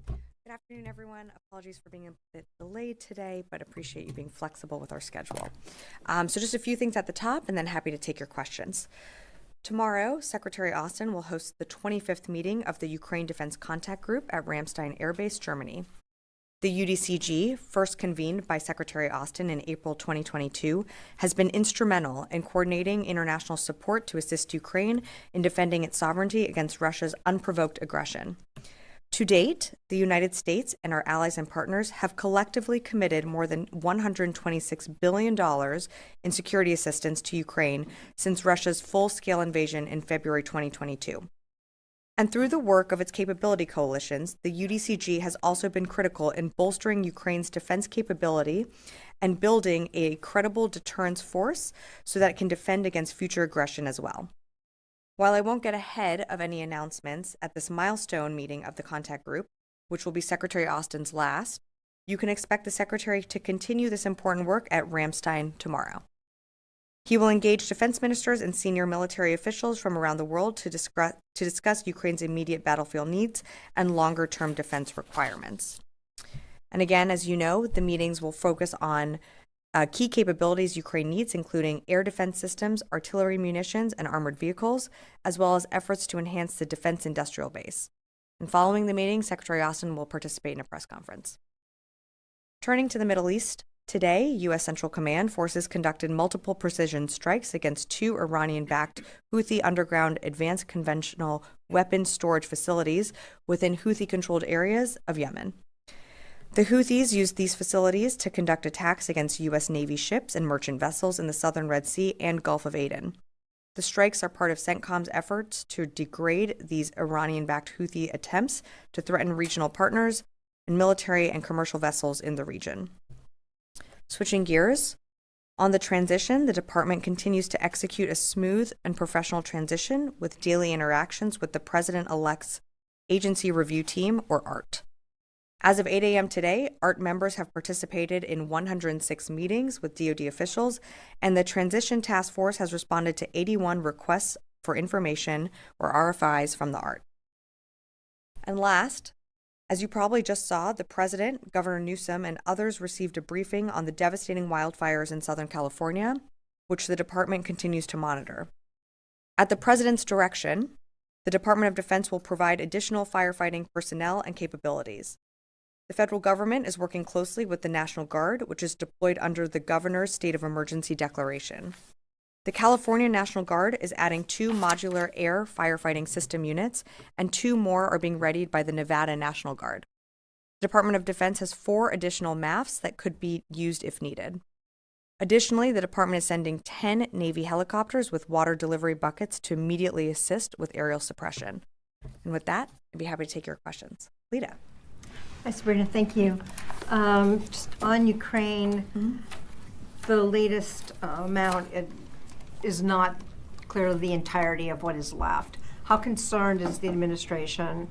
Good afternoon, everyone. Apologies for being a bit delayed today, but appreciate you being flexible with our schedule. So just a few things at the top, and then happy to take your questions. Tomorrow, Secretary Austin will host the 25th meeting of the Ukraine Defense Contact Group at Ramstein Air Base, Germany. The UDCG, first convened by Secretary Austin in April 2022, has been instrumental in coordinating international support to assist Ukraine in defending its sovereignty against Russia's unprovoked aggression. To date, the United States and our allies and partners have collectively committed more than $126 billion in security assistance to Ukraine since Russia's full-scale invasion in February 2022. And through the work of its capability coalitions, the UDCG has also been critical in bolstering Ukraine's defense capability and building a credible deterrence force so that it can defend against future aggression as well. While I won't get ahead of any announcements at this milestone meeting of the contact group, which will be Secretary Austin's last, you can expect the Secretary to continue this important work at Ramstein tomorrow. He will engage defense ministers and senior military officials from around the world to discuss Ukraine's immediate battlefield needs and longer-term defense requirements. And again, as you know, the meetings will focus on key capabilities Ukraine needs, including air defense systems, artillery munitions, and armored vehicles, as well as efforts to enhance the defense industrial base. And following the meeting, Secretary Austin will participate in a press conference. Turning to the Middle East, today, U.S. Central Command forces conducted multiple precision strikes against two Iranian-backed Houthi underground advanced conventional weapons storage facilities within Houthi-controlled areas of Yemen. The Houthis used these facilities to conduct attacks against U.S. Navy ships and merchant vessels in the southern Red Sea and Gulf of Aden. The strikes are part of CENTCOM's efforts to degrade these Iranian-backed Houthi attempts to threaten regional partners and military and commercial vessels in the region. Switching gears, on the transition, the department continues to execute a smooth and professional transition with daily interactions with the President-elect's Agency Review Team, or ART. As of 8 a.m. today, ART members have participated in 106 meetings with DoD officials, and the Transition Task Force has responded to 81 requests for information, or RFIs, from the ART. And last, as you probably just saw, the President, Governor Newsom, and others received a briefing on the devastating wildfires in Southern California, which the department continues to monitor. At the President's direction, the Department of Defense will provide additional firefighting personnel and capabilities. The federal government is working closely with the National Guard, which is deployed under the governor's state of emergency declaration. The California National Guard is adding 2 modular air firefighting system units, and 2 more are being readied by the Nevada National Guard. The Department of Defense has 4 additional MAFs that could be used if needed. Additionally, the department is sending 10 Navy helicopters with water delivery buckets to immediately assist with aerial suppression. And with that, I'd be happy to take your questions. Lita. Hi, Sabrina. Thank you. Just on Ukraine, the latest amount is not clearly the entirety of what is left. How concerned is the administration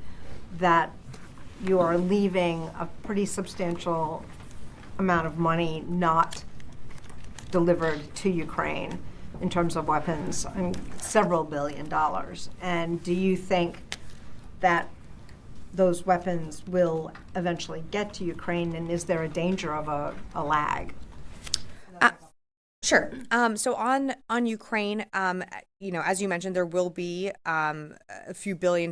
that you are leaving a pretty substantial amount of money not delivered to Ukraine in terms of weapons, several $1 billion? And do you think that those weapons will eventually get to Ukraine, and is there a danger of a lag? Sure. So on Ukraine, as you mentioned, there will be a few $1 billion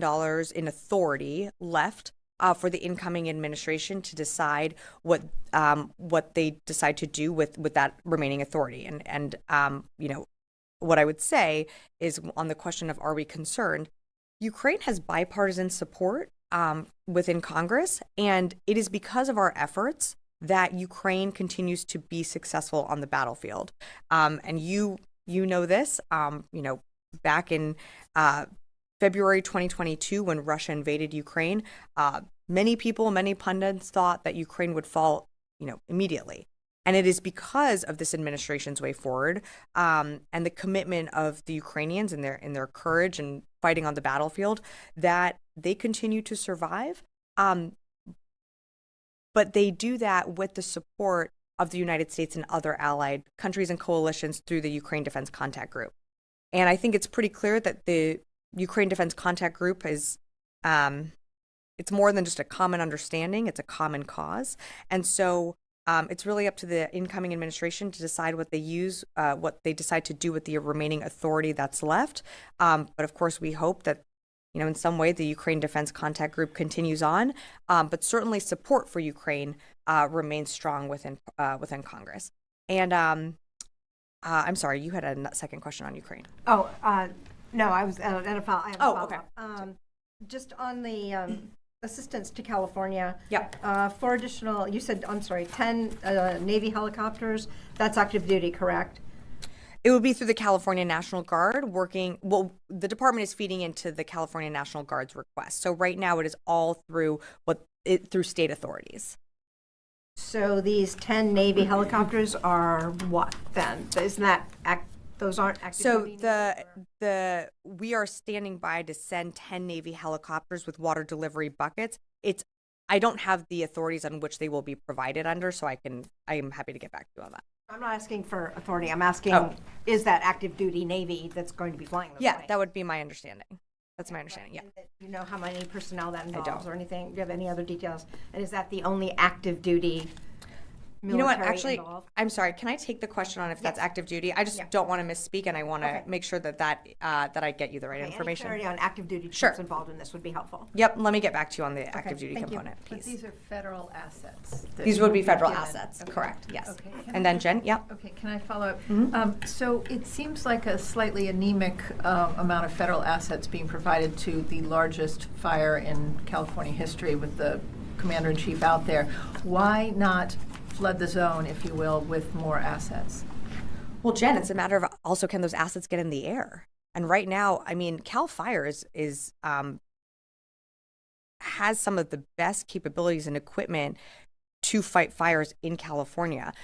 in authority left for the incoming administration to decide what they decide to do with that remaining authority. And what I would say is, on the question of are we concerned, Ukraine has bipartisan support within Congress, and it is because of our efforts that Ukraine continues to be successful on the battlefield. And you know this, back in February 2022, when Russia invaded Ukraine, many pundits thought that Ukraine would fall, immediately. And it is because of this administration's way forward and the commitment of the Ukrainians and their courage and fighting on the battlefield that they continue to survive. But they do that with the support of the United States and other allied countries and coalitions through the Ukraine Defense Contact Group. And I think it's pretty clear that the Ukraine Defense Contact Group is it's more than just a common understanding, it's a common cause. And so it's really up to the incoming administration to decide what they decide to do with the remaining authority that's left. But of course, we hope that, in some way, the Ukraine Defense Contact Group continues on. But certainly support for Ukraine remains strong within Congress. And I'm sorry, you had a second question on Ukraine. Oh, no, I was at a follow. I have a follow-up. Okay. Just on the assistance to California. Yep. For additional, you said, I'm sorry, 10 Navy helicopters. That's active duty, correct? It would be through the California National Guard the department is feeding into the California National Guard's request. So right now it is all through through state authorities. So these 10 Navy helicopters are what then? Isn't that those aren't active duty? So we are standing by to send 10 Navy helicopters with water delivery buckets. I don't have the authorities on which they will be provided under, so I am happy to get back to you on that. I'm not asking for authority. I'm asking, is that active duty Navy that's going to be flying those planes? That would be my understanding. That's my understanding, yeah. Do you know how many personnel that involves don't. or anything? Do you have any other details? And is that the only active duty military You know what, actually, involved? I'm sorry, can I take the question on if that's active duty? I just don't want to misspeak, and I want to make sure that I get you the right information. Any clarity on active duty troops involved in this would be helpful. Yep, let me get back to you on the active duty component But piece. these are federal assets. These would be federal assets, correct, yes. Okay. And then Jen, yep. Okay, can I follow up? So it seems like a slightly anemic amount of federal assets being provided to the largest fire in California history with the commander-in-chief out there. Why not flood the zone, if you will, with more assets? Well, Jen, it's a matter of also, can those assets get in the air? And right now, I mean, Cal Fire has some of the best capabilities and equipment to fight fires in California.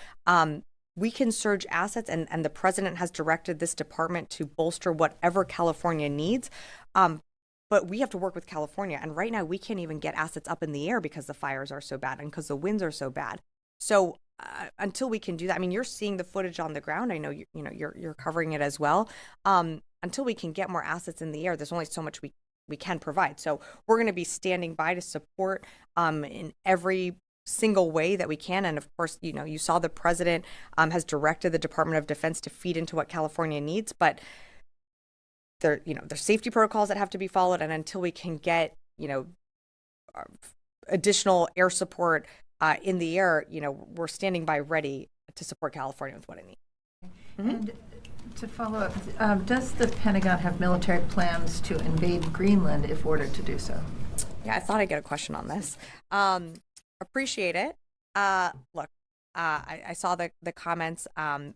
We can surge assets, and the president has directed this department to bolster whatever California needs. But we have to work with California. And right now, we can't even get assets up in the air because the fires are so bad and because the winds are so bad. So until we can do that, I mean, you're seeing the footage on the ground. I know you're covering it as well. Until we can get more assets in the air, there's only so much we can provide. So we're going to be standing by to support in every single way that we can. And of course, you saw the president has directed the Department of Defense to feed into what California needs, but there's safety protocols that have to be followed. And until we can get additional air support in the air, we're standing by ready to support California with what it needs. And to follow up, does the Pentagon have military plans to invade Greenland if ordered to do so? Yeah, I thought I'd get a question on this. Appreciate it. Look, I saw the comments. I'm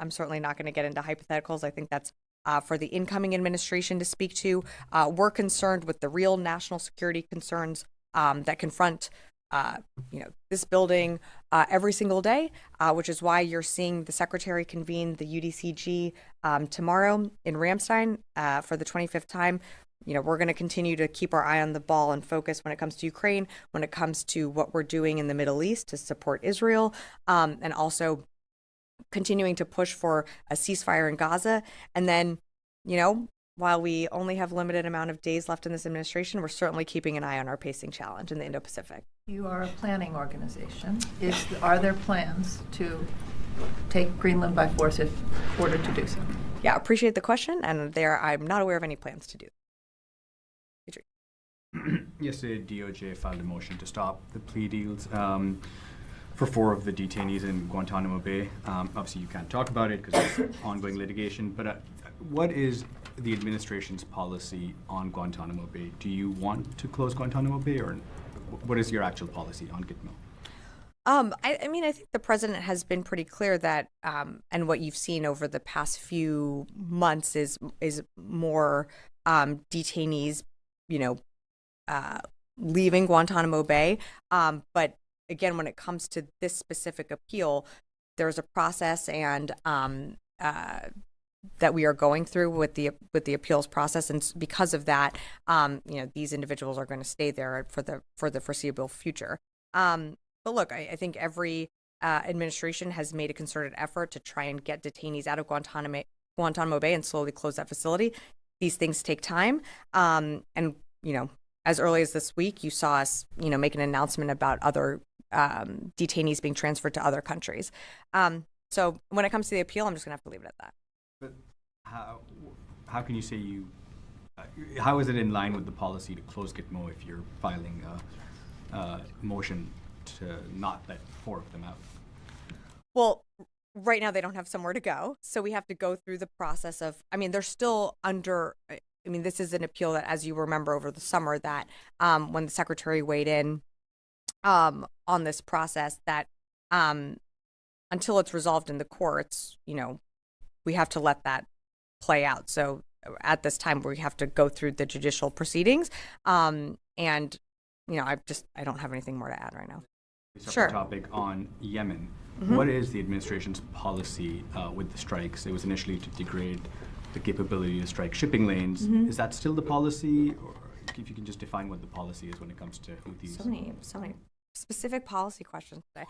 certainly not going to get into hypotheticals. I think that's for the incoming administration to speak to. We're concerned with the real national security concerns that confront this building every single day, which is why you're seeing the secretary convene the UDCG tomorrow in Ramstein for the 25th time. We're going to continue to keep our eye on the ball and focus when it comes to Ukraine, when it comes to what we're doing in the Middle East to support Israel, and also continuing to push for a ceasefire in Gaza. And then, while we only have limited amount of days left in this administration, we're certainly keeping an eye on our pacing challenge in the Indo-Pacific. You are a planning organization. Are there plans to take Greenland by force if ordered to do so? Yeah, appreciate the question, and I'm not aware of any plans to do. Yesterday, DOJ filed a motion to stop the plea deals for 4 of the detainees in Guantanamo Bay. Obviously, you can't talk about it because it's ongoing litigation, but what is the administration's policy on Guantanamo Bay? Do you want to close Guantanamo Bay, or what is your actual policy on Gitmo? I mean, I think the president has been pretty clear that, and what you've seen over the past few months is more detainees, leaving Guantanamo Bay. But again, when it comes to this specific appeal, there's a process and that we are going through with the appeals process, and because of that, these individuals are going to stay there for the foreseeable future. But look, I think every administration has made a concerted effort to try and get detainees out of Guantanamo Bay and slowly close that facility. These things take time, and as early as this week, you saw us, make an announcement about other detainees being transferred to other countries. So when it comes to the appeal, I'm just going to have to leave it at that. But how can you say how is it in line with the policy to close Gitmo if you're filing a motion to not let 4 of them out? Well, right now they don't have somewhere to go, so we have to go through the process of, they're still under, this is an appeal that, as you remember over the summer, that when the secretary weighed in on this process, that until it's resolved in the courts, we have to let that play out. So at this time, we have to go through the judicial proceedings, and I don't have anything more to add right now. Separate topic on Yemen. What is the administration's policy with the strikes? It was initially to degrade the capability to strike shipping lanes. Is that still the policy? Or if you can just define what the policy is when it comes to Houthis. So many specific policy questions today.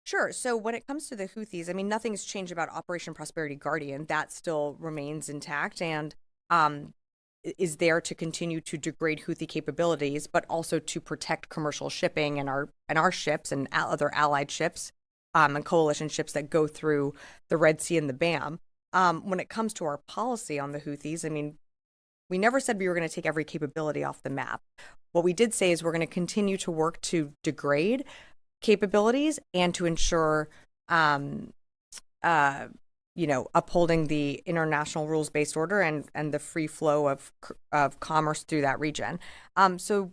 Sure. So when it comes to the Houthis, nothing's changed about Operation Prosperity Guardian. That still remains intact and is there to continue to degrade Houthi capabilities, but also to protect commercial shipping and our ships and other allied ships and coalition ships that go through the Red Sea and the BAM. When it comes to our policy on the Houthis, we never said we were going to take every capability off the map. What we did say is we're going to continue to work to degrade capabilities and to ensure, upholding the international rules-based order and the free flow of commerce through that region. So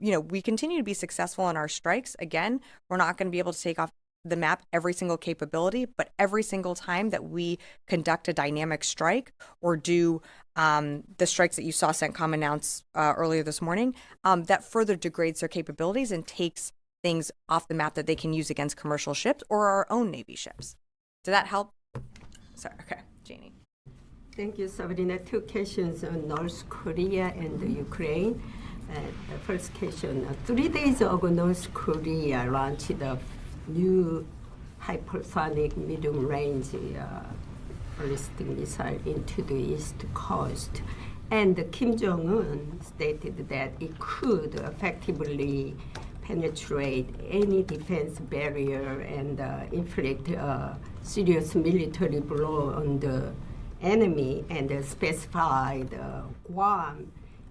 we continue to be successful in our strikes. Again, we're not going to be able to take off the map every single capability, but every single time that we conduct a dynamic strike or do the strikes that you saw CENTCOM announce earlier this morning, that further degrades their capabilities and takes things off the map that they can use against commercial ships or our own Navy ships. Did that help? Sorry, okay, Janie. Thank you, Sabrina. 2 questions on North Korea and Ukraine. The first question, 3 days ago, North Korea launched a new hypersonic medium-range ballistic missile into the East Coast. And Kim Jong-un stated that it could effectively penetrate any defense barrier and inflict a serious military blow on the enemy, and specified Guam,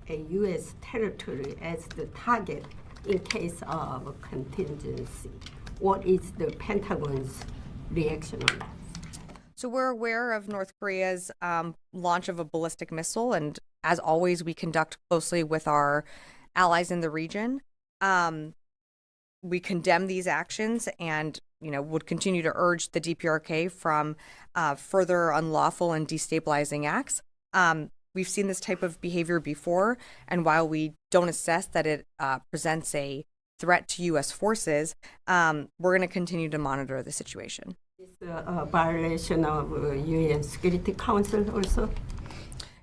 a U.S. territory, as the target in case of contingency. What is the Pentagon's reaction on that? So we're aware of North Korea's launch of a ballistic missile, and as always, we conduct closely with our allies in the region. We condemn these actions and, would continue to urge the DPRK from further unlawful and destabilizing acts. We've seen this type of behavior before, and while we don't assess that it presents a threat to U.S. forces, we're going to continue to monitor the situation. Is a violation of UN Security Council also?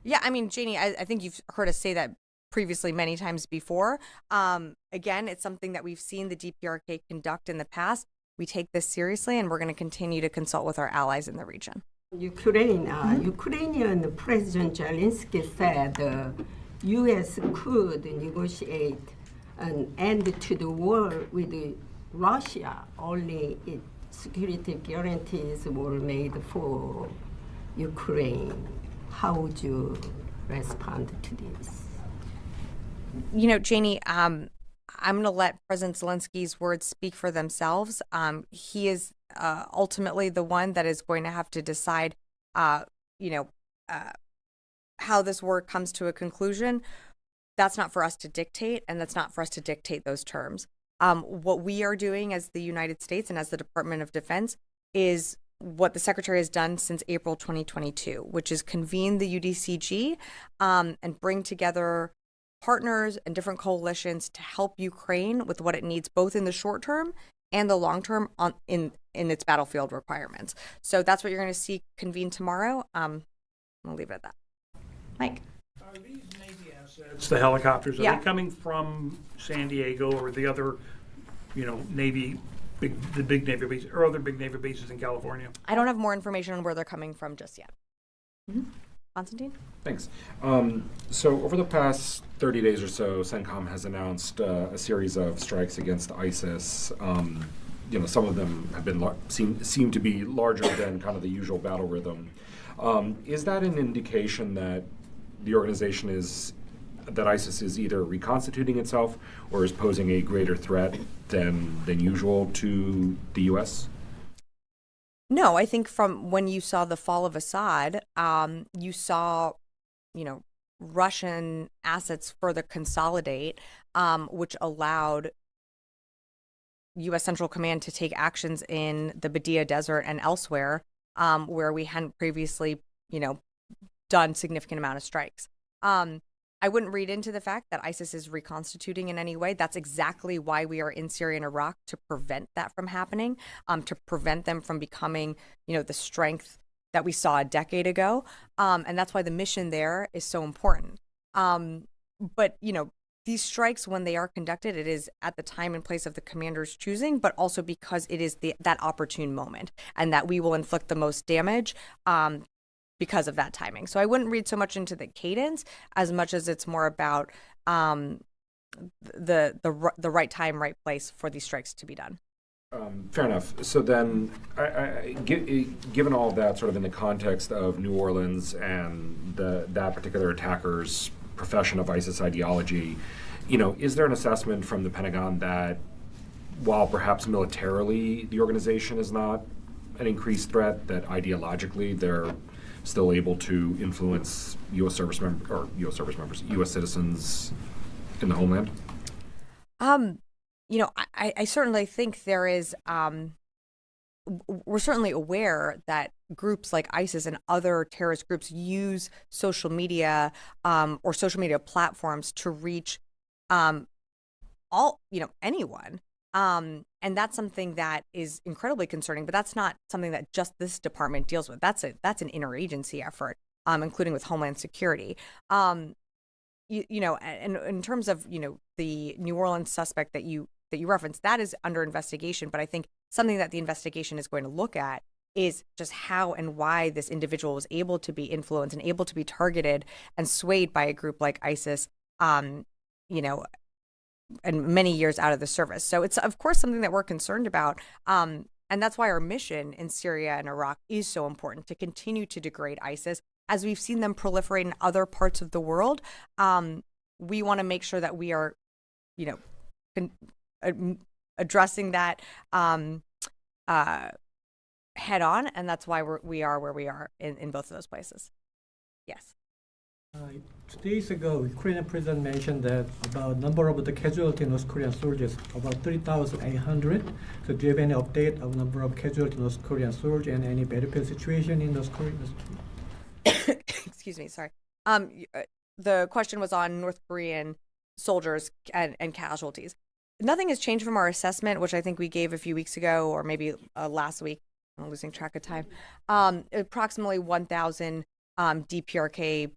Yeah, Janie, I think you've heard us say that previously many times before. Again, it's something that we've seen the DPRK conduct in the past. We take this seriously, and we're going to continue to consult with our allies in the region. Ukrainian President Zelensky said the U.S. could negotiate an end to the war with Russia only if security guarantees were made for Ukraine. How would you respond to this? Janie, I'm going to let President Zelensky's words speak for themselves. He is ultimately the one that is going to have to decide, how this war comes to a conclusion. That's not for us to dictate, and that's not for us to dictate those terms. What we are doing as the United States and as the Department of Defense is what the Secretary has done since April 2022, which is convene the UDCG and bring together partners and different coalitions to help Ukraine with what it needs, both in the short term and the long term in its battlefield requirements. So that's what you're going to see convene tomorrow. I'll leave it at that. Mike. Are these Navy assets, the helicopters, are Yeah. they coming from San Diego or the other, Navy, the big Navy bases, or other big Navy bases in California? I don't have more information on where they're coming from just yet. Constantine? Thanks. So over the past 30 days or so, CENTCOM has announced a series of strikes against ISIS. Some of them have been seem to be larger than kind of the usual battle rhythm. Is that an indication that the organization that ISIS is either reconstituting itself or is posing a greater threat than usual to the U.S.? No, I think from when you saw the fall of Assad, you saw, Russian assets further consolidate, which allowed U.S. Central Command to take actions in the Badia Desert and elsewhere, where we hadn't previously, done significant amount of strikes. I wouldn't read into the fact that ISIS is reconstituting in any way. That's exactly why we are in Syria and Iraq, to prevent that from happening, to prevent them from becoming, the strength that we saw a decade ago. And that's why the mission there is so important. But, these strikes, when they are conducted, it is at the time and place of the commander's choosing, but also because it is that opportune moment, and that we will inflict the most damage because of that timing. So I wouldn't read so much into the cadence as much as it's more about the right time, right place for these strikes to be done. Fair enough. So then, given all of that sort of in the context of New Orleans and that particular attacker's profession of ISIS ideology, is there an assessment from the Pentagon that while perhaps militarily the organization is not an increased threat, that ideologically they're still able to influence U.S. U.S. citizens in the homeland? I certainly think there is, we're certainly aware that groups like ISIS and other terrorist groups use social media or social media platforms to reach anyone. And that's something that is incredibly concerning, but that's not something that just this department deals with. That's an interagency effort, including with Homeland Security. And in terms of, the New Orleans suspect that you referenced, that is under investigation. But I think something that the investigation is going to look at is just how and why this individual was able to be influenced and able to be targeted and swayed by a group like ISIS, and many years out of the service. So it's, of course, something that we're concerned about. And that's why our mission in Syria and Iraq is so important, to continue to degrade ISIS. As we've seen them proliferate in other parts of the world, we want to make sure that we are, addressing that head on. And that's why we are where we are in both of those places. Yes. 2 days ago, Ukrainian president mentioned that about number of the casualty North Korean soldiers, about 3,800. So do you have any update of number of casualty North Korean soldiers and any battlefield situation in North Korea? Excuse me, sorry. The question was on North Korean soldiers and casualties. Nothing has changed from our assessment, which I think we gave a few weeks ago, or maybe last week. I'm losing track of time. Approximately 1,000 DPRK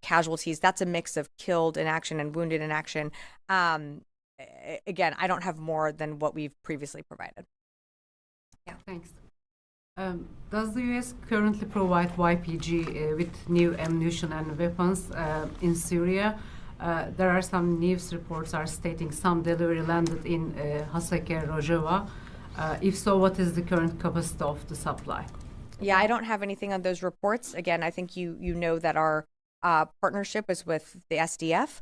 casualties. That's a mix of killed in action and wounded in action. Again, I don't have more than what we've previously provided. Yeah, thanks. Does the U.S. currently provide YPG with new ammunition and weapons in Syria? There are some news reports are stating some delivery landed in Haseke, Rojava. If so, what is the current capacity of the supply? Yeah, I don't have anything on those reports. Again, I think you know that our partnership is with the SDF.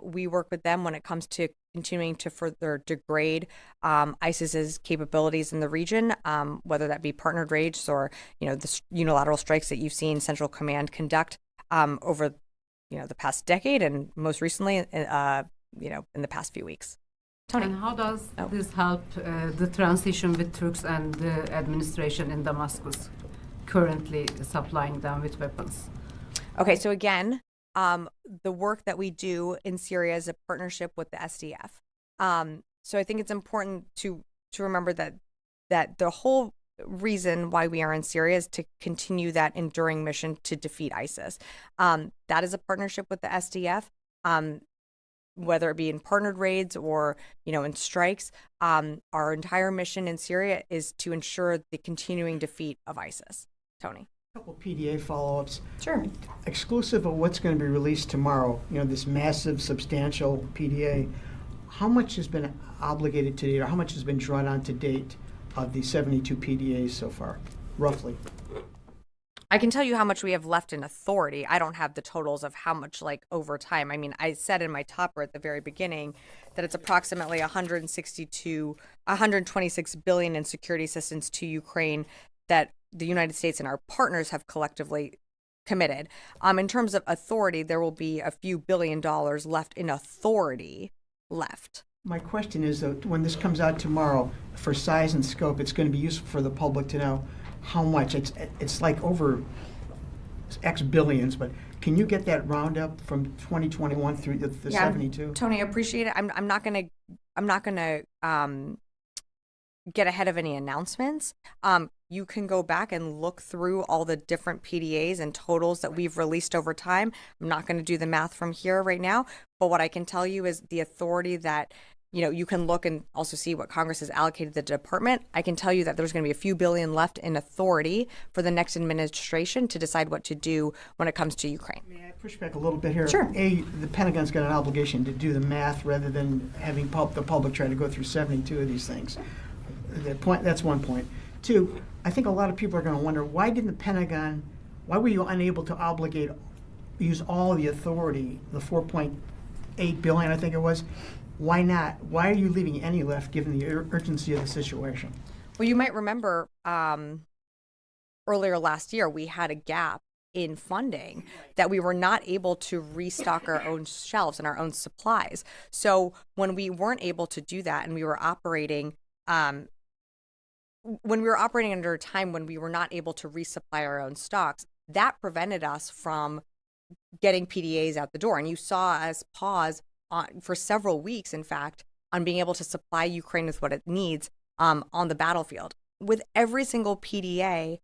We work with them when it comes to continuing to further degrade ISIS's capabilities in the region, whether that be partnered raids or the unilateral strikes that you've seen Central Command conduct over the past decade and most recently in the past few weeks. Tony. And how does this help the transition with Turks and the administration in Damascus currently supplying them with weapons? Okay, so again, the work that we do in Syria is a partnership with the SDF. So I think it's important to remember that the whole reason why we are in Syria is to continue that enduring mission to defeat ISIS. That is a partnership with the SDF, whether it be in partnered raids or in strikes. Our entire mission in Syria is to ensure the continuing defeat of ISIS. Tony. Couple PDA follow-ups. Sure. Exclusive of what's going to be released tomorrow, this massive, substantial PDA, how much has been obligated to date, or how much has been drawn on to date of the 72 PDAs so far, roughly? I can tell you how much we have left in authority. I don't have the totals of how much, over time. I mean, I said in my topper at the very beginning that it's approximately 126 billion in security assistance to Ukraine that the United States and our partners have collectively committed. In terms of authority, there will be a few $billions left in authority left. My question is, when this comes out tomorrow, for size and scope, it's going to be useful for the public to know how much. It's like over X billions, but can you get that roundup from 2021 through the 72? Tony, I appreciate it. I'm not gonna get ahead of any announcements. You can go back and look through all the different PDAs and totals that we've released over time. I'm not going to do the math from here right now, but what I can tell you is the authority that, you can look and also see what Congress has allocated the department. I can tell you that there's going to be a few billion left in authority for the next administration to decide what to do when it comes to Ukraine. May I push back a little bit here? Sure. The Pentagon's got an obligation to do the math rather than having the public try to go through 72 of these things. That's one point. Two, I think a lot of people are going to wonder, why were you unable to use all the authority, the 4.8 billion, I think it was? Why not? Why are you leaving any left given the urgency of the situation? Well, you might remember earlier last year, we had a gap in funding that we were not able to restock our own shelves and our own supplies. So when we weren't able to do that and we were operating under a time when we were not able to resupply our own stocks, that prevented us from getting PDAs out the door. And you saw us pause for several weeks, in fact, on being able to supply Ukraine with what it needs on the battlefield. With every single PDA,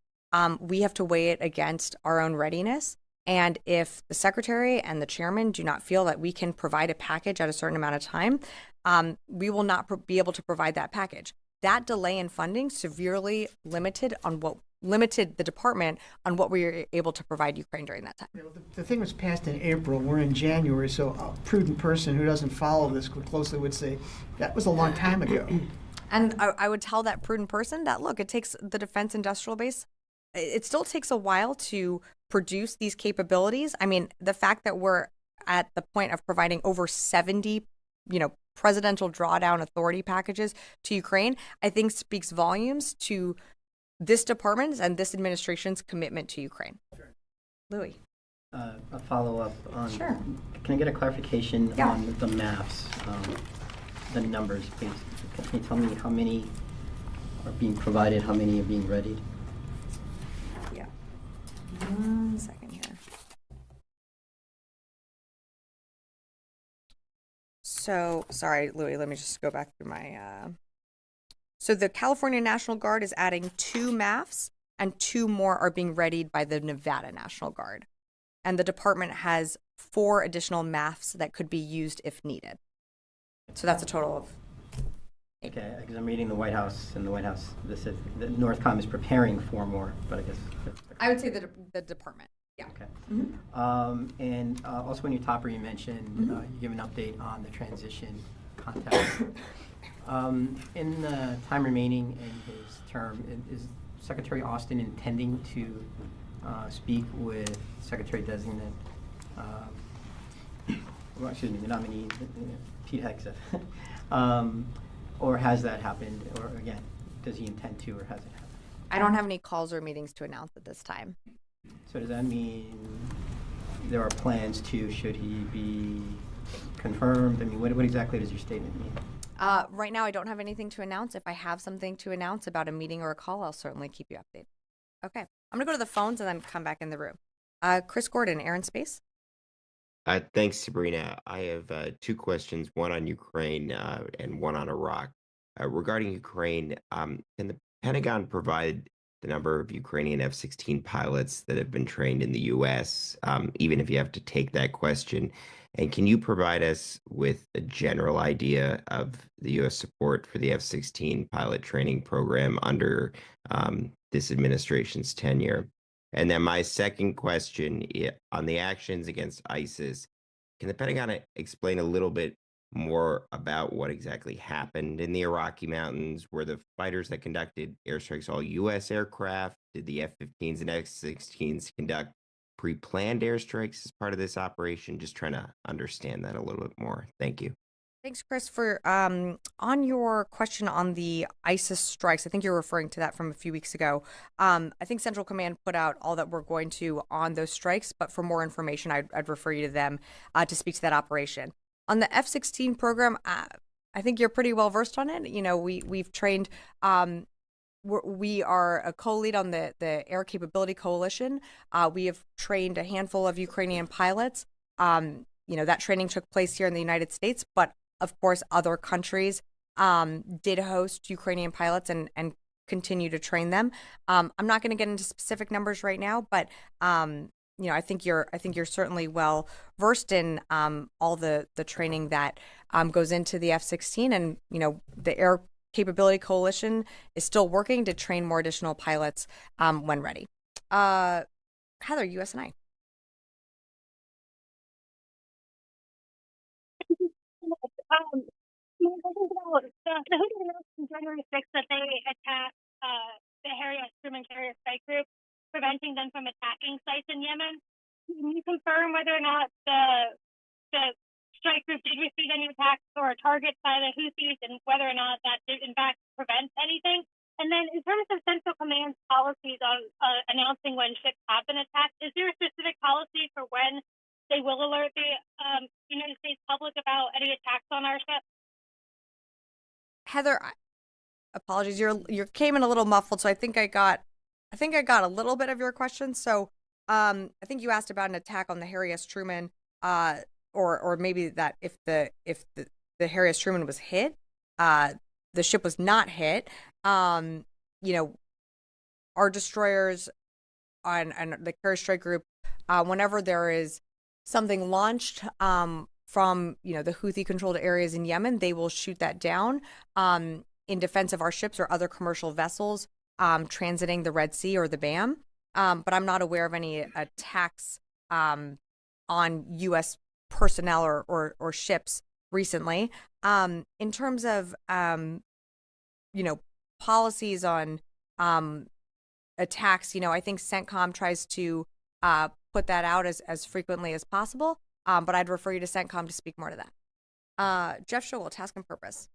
we have to weigh it against our own readiness. And if the secretary and the chairman do not feel that we can provide a package at a certain amount of time, we will not be able to provide that package. That delay in funding severely limited the department on what we were able to provide Ukraine during that time. The thing was passed in April. We're in January, so a prudent person who doesn't follow this closely would say that was a long time ago. And I would tell that prudent person that, look, it takes the defense industrial base. It still takes a while to produce these capabilities. I mean, the fact that we're at the point of providing over 70, presidential drawdown authority packages to Ukraine, I think speaks volumes to this department's and this administration's commitment to Ukraine. Louis. A follow-up on, Sure. Can I get a clarification Yeah. on the maps, the numbers, please? Can you tell me how many are being provided, how many are being readied? Yeah. 1 second here. So, sorry, Louis, let me just go back through my... So the California National Guard is adding 2 MAFs, and 2 more are being readied by the Nevada National Guard. And the department has 4 additional MAFs that could be used if needed. So that's a total of 8. Okay, because I'm reading the White House, and the White House, this is, the Northcom is preparing 4 more, but I guess... I would say the department, yeah. Okay. Mm-hmm. And also in your topper you mentioned, you give an update on the transition contact. In the time remaining in his term, is Secretary Austin intending to speak with Secretary-designate, well, excuse me, the nominee, Pete Hegseth, or has that happened, or again, does he intend to, or has it happened? I don't have any calls or meetings to announce at this time. So does that mean there are plans to, should he be confirmed? I mean, what exactly does your statement mean? Right now, I don't have anything to announce. If I have something to announce about a meeting or a call, I'll certainly keep you updated. Okay, I'm gonna go to the phones and then come back in the room. Chris Gordon, Air and Space. Thanks, Sabrina. I have 2 questions, one on Ukraine and one on Iraq. Regarding Ukraine, can the Pentagon provide the number of Ukrainian F-16 pilots that have been trained in the U.S., even if you have to take that question? And can you provide us with a general idea of the U.S. support for the F-16 pilot training program under this administration's tenure? And then my second question on the actions against ISIS, can the Pentagon explain a little bit more about what exactly happened in the Iraqi mountains? Were the fighters that conducted airstrikes all U.S. aircraft? Did the F-15s and X-16s conduct pre-planned airstrikes as part of this operation? Just trying to understand that a little bit more. Thank you. Thanks, Chris, for on your question on the ISIS strikes. I think you're referring to that from a few weeks ago. I think Central Command put out all that we're going to on those strikes, but for more information, I'd refer you to them to speak to that operation. On the F-16 program, I think you're pretty well versed on it. You know, we've trained. We are a co-lead on the Air Capability Coalition. We have trained a handful of Ukrainian pilots. You know, that training took place here in the United States, but of course, other countries did host Ukrainian pilots and continue to train them. I'm not going to get into specific numbers right now, but you know, I think you're certainly well versed in all the training that goes into the F-16, and you know, the Air Capability Coalition is still working to train more additional pilots when ready. Heather, USNI. The Houthi announced on January 6th that they attacked the Harriet Truman Carrier Strike Group, preventing them from attacking sites in Yemen. Can you confirm whether or not the strike group did receive any attacks or targets by the Houthis, and whether or not that did in fact prevent anything? And then in terms of Central Command's policies on announcing when ships have been attacked, is there a specific policy for when they will alert the United States public about any attacks on our ships? Heather, apologies. You came in a little muffled, so I think I got a little bit of your question. So I think you asked about an attack on the Harry S. Truman, or maybe that if the Harry S. Truman was hit, the ship was not hit. You know, our destroyers and the Carrier Strike Group, whenever there is something launched from, you know, the Houthi-controlled areas in Yemen, they will shoot that down in defense of our ships or other commercial vessels transiting the Red Sea or the BAM. But I'm not aware of any attacks on U.S. personnel or ships recently. In terms of, you know, policies on attacks, you know, I think CENTCOM tries to put that out as frequently as possible. But I'd refer you to CENTCOM to speak more to that. Jeff Schogel, Task and Purpose.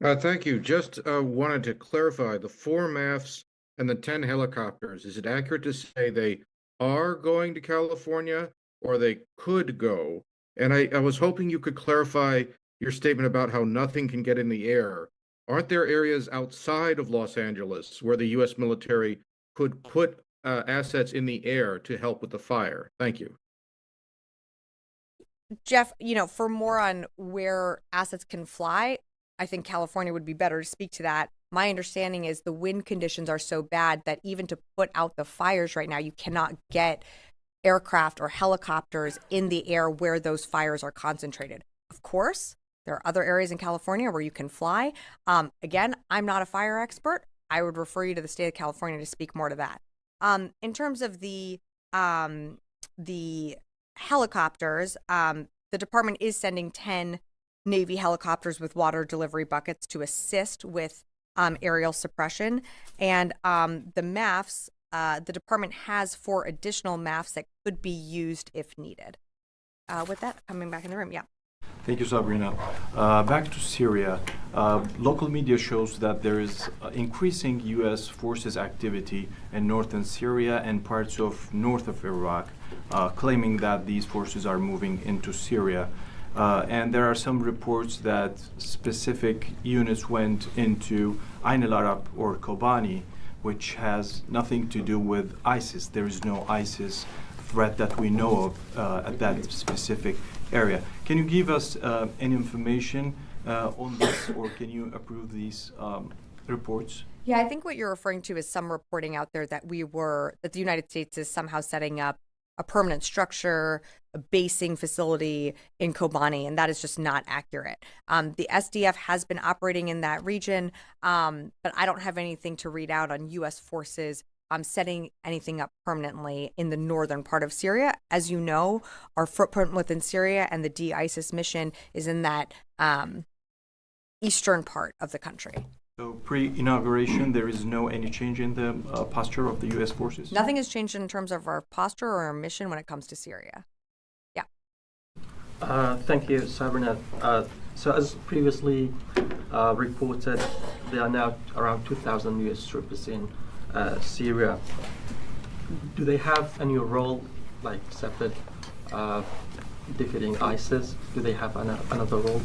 Thank you. Just wanted to clarify the 4 MAFs and the 10 helicopters. Is it accurate to say they are going to California or they could go? And I was hoping you could clarify your statement about how nothing can get in the air. Aren't there areas outside of Los Angeles where the U.S. military could put assets in the air to help with the fire? Thank you. Jeff, you know, for more on where assets can fly, I think California would be better to speak to that. My understanding is the wind conditions are so bad that even to put out the fires right now, you cannot get aircraft or helicopters in the air where those fires are concentrated. Of course, there are other areas in California where you can fly. Again, I'm not a fire expert. I would refer you to the state of California to speak more to that. In terms of the helicopters, the department is sending 10 Navy helicopters with water delivery buckets to assist with aerial suppression. And the MAFs, the department has 4 additional MAFs that could be used if needed. With that, coming back in the room, yeah. Thank you, Sabrina. Back to Syria. Local media shows that there is increasing U.S. forces activity in northern Syria and parts of north of Iraq, claiming that these forces are moving into Syria. And there are some reports that specific units went into Ain al-Arab or Kobani, which has nothing to do with ISIS. There is no ISIS threat that we know of at that specific area. Can you give us any information on this, or can you approve these reports? Yeah, I think what you're referring to is some reporting out there that the United States is somehow setting up a permanent structure, a basing facility in Kobani, and that is just not accurate. The SDF has been operating in that region, but I don't have anything to read out on U.S. forces setting anything up permanently in the northern part of Syria. As you know, our footprint within Syria and the de-ISIS mission is in that eastern part of the country. So pre-inauguration, there is no any change in the posture of the U.S. forces? Nothing has changed in terms of our posture or our mission when it comes to Syria. Thank you, Sabrina. So as previously reported, there are now around 2,000 U.S. troops in Syria. Do they have any role, like separate defeating ISIS? Do they have another role?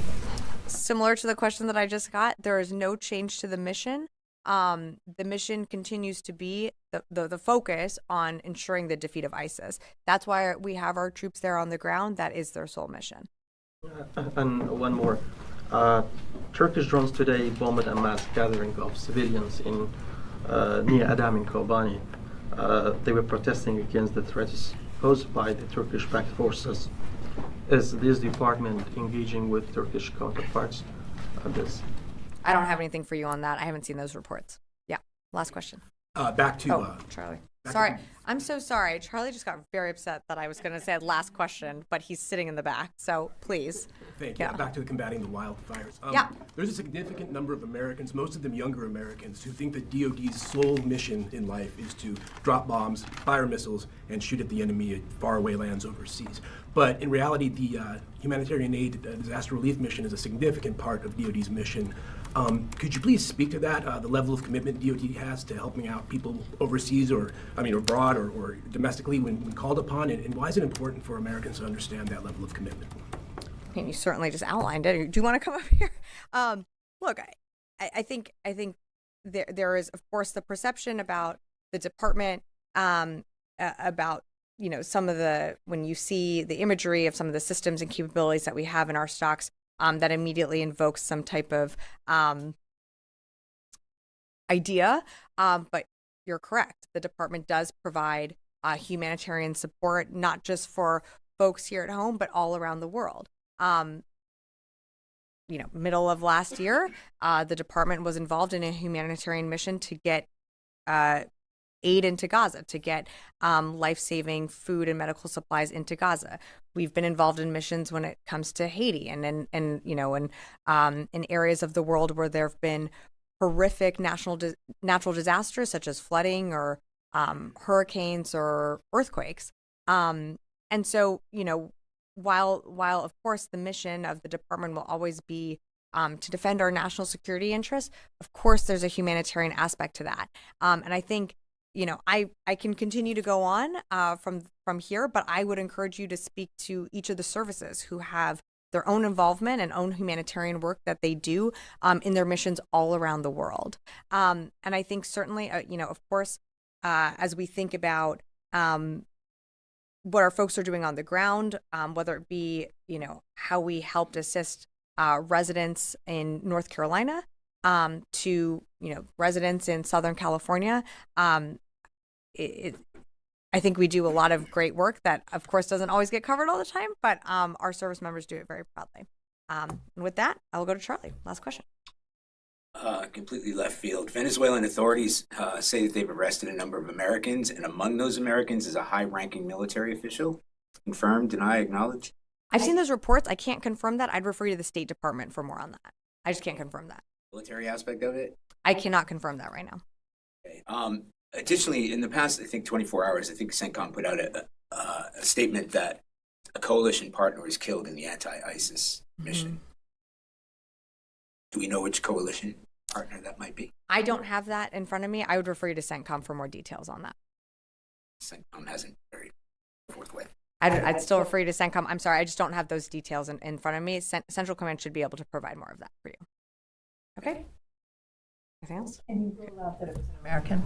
Similar to the question that I just got, there is no change to the mission. The mission continues to be the focus on ensuring the defeat of ISIS. That's why we have our troops there on the ground. That is their sole mission. And one more. Turkish drones today bombed a mass gathering of civilians in near Adam in Kobani. They were protesting against the threats posed by the Turkish-backed forces. Is this department engaging with Turkish counterparts on this? I don't have anything for you on that. I haven't seen those reports. Yeah. Last question. Back to Charlie. Sorry. I'm so sorry. Charlie just got very upset that I was going to say last question, but he's sitting in the back. So please. Thank you. Back to the combating the wildfires. There's a significant number of Americans, most of them younger Americans, who think that DoD's sole mission in life is to drop bombs, fire missiles, and shoot at the enemy at faraway lands overseas. But in reality, the humanitarian aid disaster relief mission is a significant part of DoD's mission. Could you please speak to that, the level of commitment DoD has to helping out people overseas or abroad or domestically when called upon, and why is it important for Americans to understand that level of commitment? I mean, you certainly just outlined it. Do you want to come up here? Look, I think there is, of course, the perception about the department, about some of when you see the imagery of some of the systems and capabilities that we have in our stocks, that immediately invokes some type of idea. But you're correct. The department does provide humanitarian support, not just for folks here at home, but all around the world. Middle of last year, the department was involved in a humanitarian mission to get aid into Gaza, to get life-saving food and medical supplies into Gaza. We've been involved in missions when it comes to Haiti and in areas of the world where there have been horrific natural disasters such as flooding or hurricanes or earthquakes. And so, while of course the mission of the department will always be to defend our national security interests, of course there's a humanitarian aspect to that. And I think I can continue to go on from here, but I would encourage you to speak to each of the services who have their own involvement and own humanitarian work that they do in their missions all around the world. And I think certainly, of course, as we think about what our folks are doing on the ground, whether it be, how we helped assist residents in North Carolina, to residents in Southern California. I think we do a lot of great work that, of course, doesn't always get covered all the time, but our service members do it very proudly. And with that, I'll go to Charlie. Last question. Completely left field. Venezuelan authorities say that they've arrested a number of Americans, and among those Americans is a high-ranking military official. Confirm, deny, acknowledge? I've seen those reports. I can't confirm that. I'd refer you to the State Department for more on that. I just can't confirm that. Military aspect of it? I cannot confirm that right now. Okay. Additionally, in the past, I think 24 hours, I think CENTCOM put out a statement that a coalition partner was killed in the anti-ISIS mission. Do we know which coalition partner that might be? I don't have that in front of me. I would refer you to CENTCOM for more details on that. CENTCOM hasn't very forthwith. I'd still refer you to CENTCOM. I'm sorry, I just don't have those details in front of me. Central Command should be able to provide more of that for you. Okay? Anything else? And you ruled out that it was an American?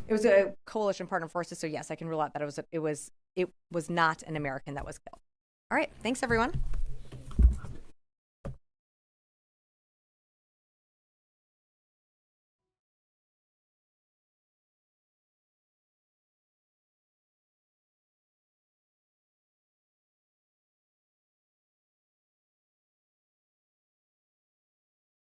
It was a coalition partner forces, so yes, I can rule out that it was not an American that was killed. All right, thanks everyone.